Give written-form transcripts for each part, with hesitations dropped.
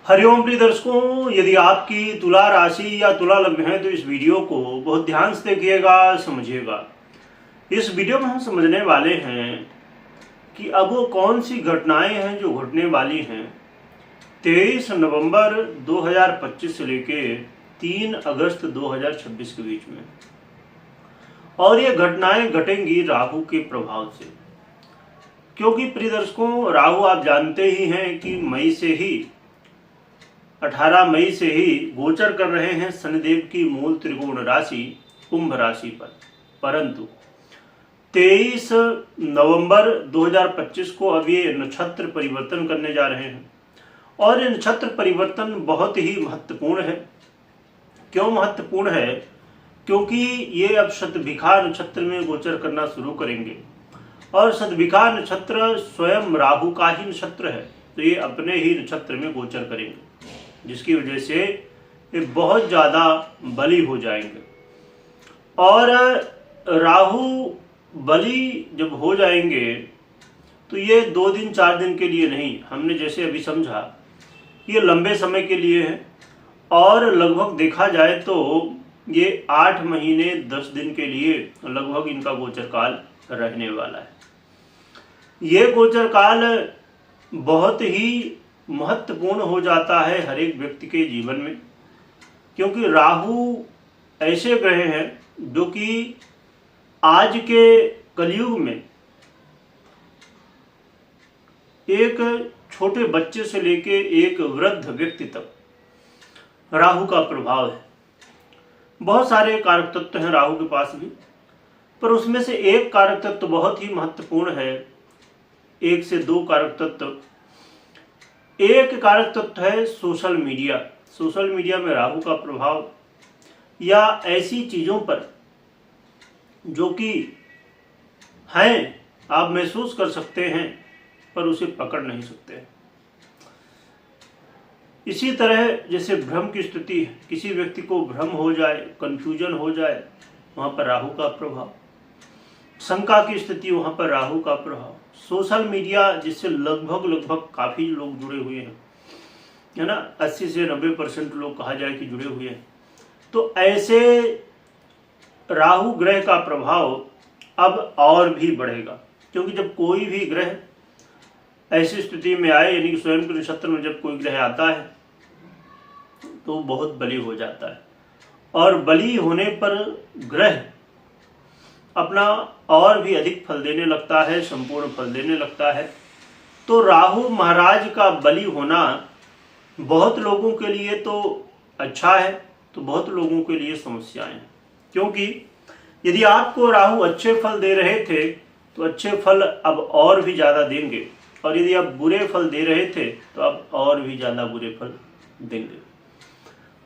हरिओम प्रिय दर्शकों, यदि आपकी तुला राशि या तुला लग्न है तो इस वीडियो को बहुत ध्यान से देखिएगा, समझिएगा। इस वीडियो में हम समझने वाले हैं कि अब वो कौन सी घटनाएं हैं जो घटने वाली हैं 23 नवंबर 2025 से लेके 3 अगस्त 2026 के बीच में। और ये घटनाएं घटेंगी राहु के प्रभाव से, क्योंकि प्रिय दर्शकों राहु आप जानते ही हैं कि 18 मई से ही गोचर कर रहे हैं शनिदेव की मूल त्रिकोण राशि कुंभ राशि पर। परंतु 23 नवंबर 2025 को अब ये नक्षत्र परिवर्तन करने जा रहे हैं और ये नक्षत्र परिवर्तन बहुत ही महत्वपूर्ण है। क्यों महत्वपूर्ण है? क्योंकि ये अब शतभिखा नक्षत्र में गोचर करना शुरू करेंगे और शतभिखा नक्षत्र स्वयं राहु का ही नक्षत्र है, तो ये अपने ही नक्षत्र में गोचर करेंगे, जिसकी वजह से ये बहुत ज़्यादा बली हो जाएंगे। और राहु बली जब हो जाएंगे तो ये 2 दिन 4 दिन के लिए नहीं, हमने जैसे अभी समझा, ये लंबे समय के लिए है और लगभग देखा जाए तो ये 8 महीने 10 दिन के लिए लगभग इनका गोचर काल रहने वाला है। ये गोचर काल बहुत ही महत्वपूर्ण हो जाता है हर एक व्यक्ति के जीवन में, क्योंकि राहु ऐसे ग्रह हैं जो कि आज के कलयुग में एक छोटे बच्चे से लेके एक वृद्ध व्यक्ति तक राहु का प्रभाव है। बहुत सारे कारक तत्व हैं राहु के पास भी, पर उसमें से एक कारक तत्व बहुत ही महत्वपूर्ण है। 1 से 2 कारक तत्व। एक कारक तत्व है सोशल मीडिया। सोशल मीडिया में राहु का प्रभाव या ऐसी चीज़ों पर जो कि हैं, आप महसूस कर सकते हैं पर उसे पकड़ नहीं सकते। इसी तरह जैसे भ्रम की स्थिति है, किसी व्यक्ति को भ्रम हो जाए, कंफ्यूजन हो जाए, वहाँ पर राहु का प्रभाव। शंका की स्थिति, वहाँ पर राहु का प्रभाव। सोशल मीडिया जिससे लगभग काफ़ी लोग जुड़े हुए हैं, है ना, 80 से 90% लोग कहा जाए कि जुड़े हुए हैं। तो ऐसे राहु ग्रह का प्रभाव अब और भी बढ़ेगा, क्योंकि जब कोई भी ग्रह ऐसी स्थिति में आए, यानी कि स्वयं के नक्षत्र में जब कोई ग्रह आता है तो बहुत बली हो जाता है, और बली होने पर ग्रह अपना और भी अधिक फल देने लगता है, संपूर्ण फल देने लगता है। तो राहु महाराज का बली होना बहुत लोगों के लिए तो अच्छा है, तो बहुत लोगों के लिए समस्याएं हैं। क्योंकि यदि आपको राहु अच्छे फल दे रहे थे तो अच्छे फल अब और भी ज़्यादा देंगे, और यदि आप बुरे फल दे रहे थे तो अब और भी ज़्यादा बुरे फल देंगे।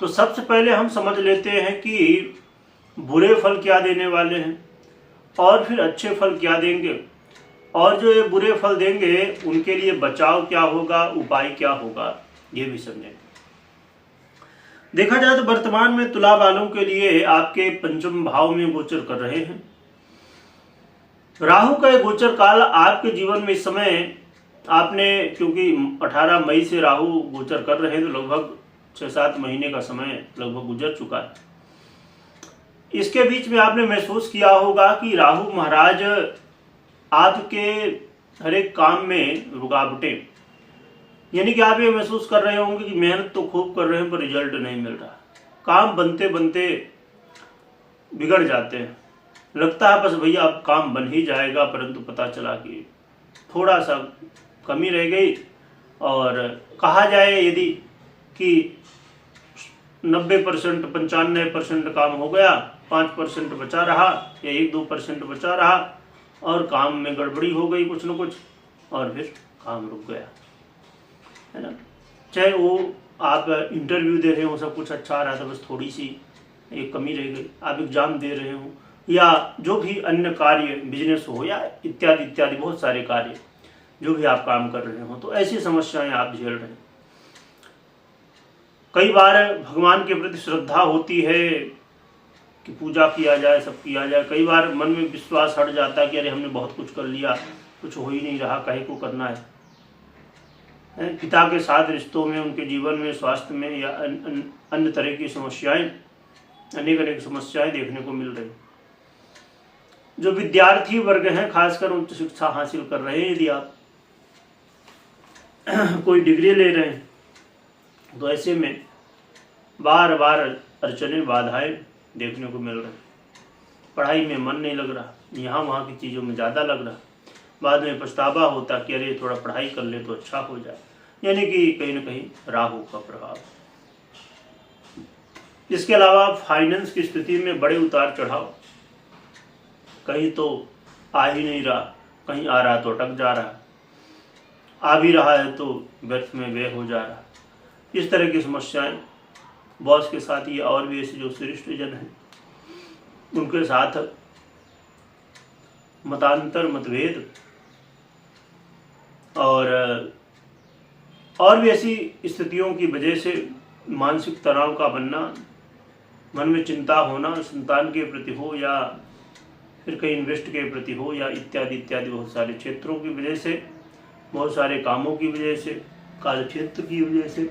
तो सबसे पहले हम समझ लेते हैं कि बुरे फल क्या देने वाले हैं और फिर अच्छे फल क्या देंगे, और जो ये बुरे फल देंगे उनके लिए बचाव क्या होगा, उपाय क्या होगा, ये भी समझेंगे। देखा जाए तो वर्तमान में तुला वालों के लिए आपके पंचम भाव में गोचर कर रहे हैं राहु का। गोचर काल आपके जीवन में इस समय आपने, क्योंकि 18 मई से राहु गोचर कर रहे हैं तो लगभग 6-7 महीने का समय लगभग गुजर चुका है। इसके बीच में आपने महसूस किया होगा कि राहु महाराज आपके हर एक काम में रुकावटें, यानी कि आप ये महसूस कर रहे होंगे कि मेहनत तो खूब कर रहे हैं पर रिजल्ट नहीं मिल रहा, काम बनते बनते बिगड़ जाते हैं, लगता है बस भैया अब काम बन ही जाएगा, परंतु पता चला कि थोड़ा सा कमी रह गई। और कहा जाए यदि कि 90% 95% काम हो गया, 5% बचा रहा या 1-2% बचा रहा और काम में गड़बड़ी हो गई कुछ न कुछ, और फिर काम रुक गया, है ना। चाहे वो आप इंटरव्यू दे रहे हो, सब कुछ अच्छा आ रहा था, बस थोड़ी सी एक कमी रह गई, आप एग्ज़ाम दे रहे हो या जो भी अन्य कार्य, बिजनेस हो या इत्यादि इत्यादि बहुत सारे कार्य जो भी आप काम कर रहे हो, तो ऐसी समस्याएं आप झेल रहे हैं। कई बार भगवान के प्रति श्रद्धा होती है कि पूजा किया जाए, सब किया जाए, कई बार मन में विश्वास हट जाता है कि अरे हमने बहुत कुछ कर लिया, कुछ हो ही नहीं रहा, काहे को करना है। पिता के साथ रिश्तों में, उनके जीवन में, स्वास्थ्य में या अन्य तरह की समस्याएं, अनेक समस्याएं देखने को मिल रही। जो विद्यार्थी वर्ग हैं, खासकर उच्च शिक्षा हासिल कर रहे हैं, यदि आप कोई डिग्री ले रहे हैं तो ऐसे में बार बार अड़चने, बाधाएं देखने को मिल रही। पढ़ाई में मन नहीं लग रहा, यहाँ वहाँ की चीज़ों में ज़्यादा लग रहा, बाद में पछतावा होता कि अरे थोड़ा पढ़ाई कर ले तो अच्छा हो जाए। यानी कि कहीं ना कहीं राहु का प्रभाव। इसके अलावा फाइनेंस की स्थिति में बड़े उतार चढ़ाव, कहीं तो आ ही नहीं रहा, कहीं आ रहा तो अटक जा रहा, आ भी रहा है तो व्यर्थ में व्यय हो जा रहा। इस तरह की समस्याएं बॉस के साथ या और भी ऐसे जो श्रेष्ठ जन हैं उनके साथ मतांतर, मतभेद और भी ऐसी स्थितियों की वजह से मानसिक तनाव का बनना, मन में चिंता होना, संतान के प्रति हो या फिर कहीं इन्वेस्ट के प्रति हो या इत्यादि इत्यादि बहुत सारे क्षेत्रों की वजह से, बहुत सारे कामों की वजह से, कार्य क्षेत्र की वजह से,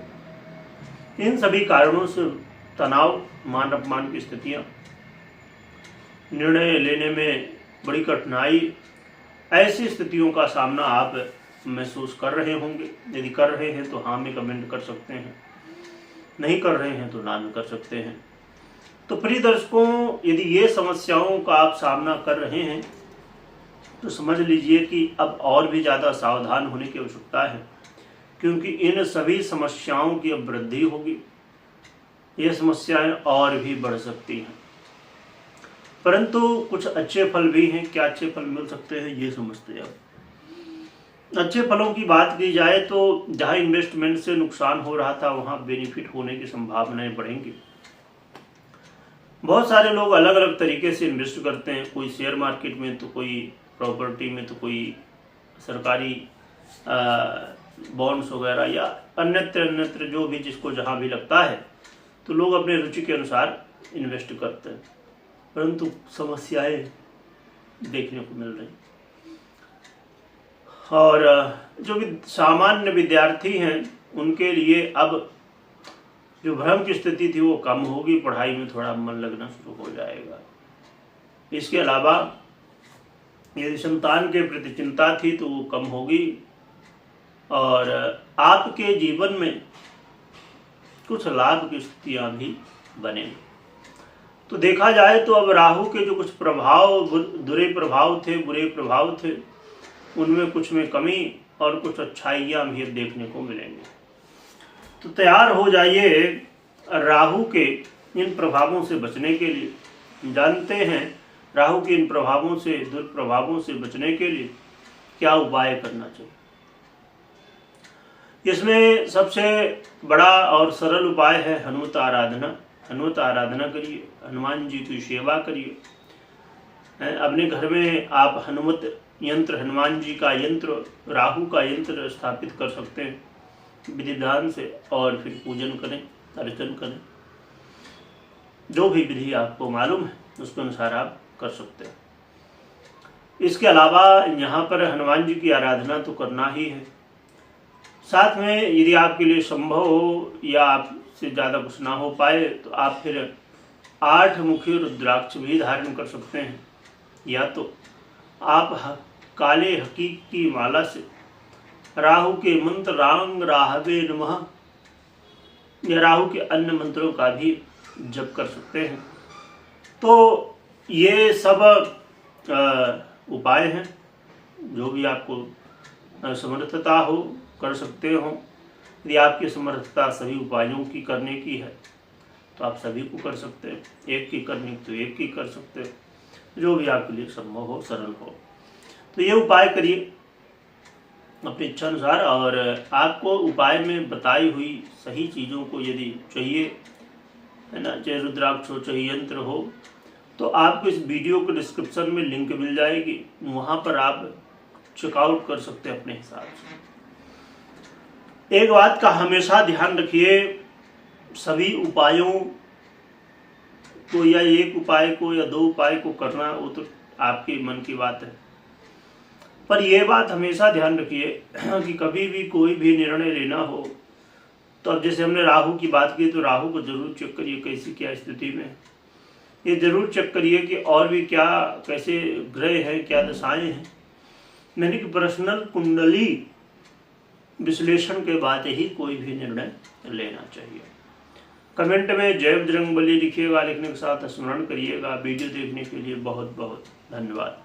इन सभी कारणों से तनाव, मान अपमान की स्थितियाँ, निर्णय लेने में बड़ी कठिनाई, ऐसी स्थितियों का सामना आप महसूस कर रहे होंगे। यदि कर रहे हैं तो हाँ में कमेंट कर सकते हैं, नहीं कर रहे हैं तो ना में कर सकते हैं। तो प्रिय दर्शकों, यदि ये समस्याओं का आप सामना कर रहे हैं तो समझ लीजिए कि अब और भी ज़्यादा सावधान होने की आवश्यकता है, क्योंकि इन सभी समस्याओं की अब वृद्धि होगी, ये समस्याएं और भी बढ़ सकती हैं। परंतु कुछ अच्छे फल भी हैं। क्या अच्छे फल मिल सकते हैं ये समझते हैं। अब अच्छे फलों की बात की जाए तो जहां इन्वेस्टमेंट से नुकसान हो रहा था वहां बेनिफिट होने की संभावनाएं बढ़ेंगी। बहुत सारे लोग अलग अलग तरीके से इन्वेस्ट करते हैं, कोई शेयर मार्केट में तो कोई प्रॉपर्टी में तो कोई सरकारी बॉन्ड्स वगैरह या अन्यत्र जो भी जिसको जहां भी लगता है तो लोग अपने रुचि के अनुसार इन्वेस्ट करते हैं। परंतु समस्याएं देखने को मिल रही। और जो भी सामान्य विद्यार्थी हैं उनके लिए अब जो भ्रम की स्थिति थी वो कम होगी, पढ़ाई में थोड़ा मन लगना शुरू हो जाएगा। इसके अलावा यदि संतान के प्रति चिंता थी तो वो कम होगी और आपके जीवन में कुछ लाभ की स्थितियां भी बनेंगी। तो देखा जाए तो अब राहु के जो कुछ प्रभाव, बुरे प्रभाव थे, उनमें कुछ में कमी और कुछ अच्छाइयाँ भी देखने को मिलेंगी। तो तैयार हो जाइए राहु के इन प्रभावों से बचने के लिए। जानते हैं राहु के इन प्रभावों से, दुष्प्रभावों से बचने के लिए क्या उपाय करना चाहिए। इसमें सबसे बड़ा और सरल उपाय है हनुमत आराधना। हनुमत आराधना करिए, हनुमान जी की सेवा करिए। अपने घर में आप हनुमत यंत्र, हनुमान जी का यंत्र, राहु का यंत्र स्थापित कर सकते हैं विधि विधान से और फिर पूजन करें, अर्चन करें। जो भी विधि आपको मालूम है उसके अनुसार आप कर सकते हैं। इसके अलावा यहाँ पर हनुमान जी की आराधना तो करना ही है। साथ में यदि आपके लिए संभव हो या आपसे ज़्यादा कुछ ना हो पाए तो आप फिर 8 मुखी रुद्राक्ष भी धारण कर सकते हैं, या तो आप काले हकीक की माला से राहु के मंत्र रांग राहवे नमः या राहु के अन्य मंत्रों का भी जप कर सकते हैं। तो ये सब उपाय हैं, जो भी आपको समर्थता हो कर सकते हो। यदि आपकी समर्थता सभी उपायों की करने की है तो आप सभी को कर सकते हैं, एक की करनी तो एक की कर सकते हो, जो भी आपके लिए संभव हो, सरल हो। तो ये उपाय करिए अपनी इच्छा अनुसार। और आपको उपाय में बताई हुई सही चीज़ों को यदि चाहिए, है ना, चाहे रुद्राक्ष हो चाहे यंत्र हो, तो आपको इस वीडियो के डिस्क्रिप्शन में लिंक मिल जाएगी, वहाँ पर आप चेकआउट कर सकते हैं अपने हिसाब से। एक बात का हमेशा ध्यान रखिए, सभी उपायों को या एक उपाय को या 2 उपाय को करना वो तो आपके मन की बात है। पर यह बात हमेशा ध्यान रखिए कि कभी भी कोई भी निर्णय लेना हो तो अब जैसे हमने राहु की बात की, तो राहु को जरूर चेक करिए कैसी क्या स्थिति में, ये जरूर चेक करिए कि और भी क्या कैसे ग्रह हैं, क्या दशाएं हैं। यानी कि पर्सनल कुंडली विश्लेषण के बाद ही कोई भी निर्णय लेना चाहिए। कमेंट में जय बजरंगबली लिखिएगा, लिखने के साथ स्मरण करिएगा। वीडियो देखने के लिए बहुत बहुत धन्यवाद।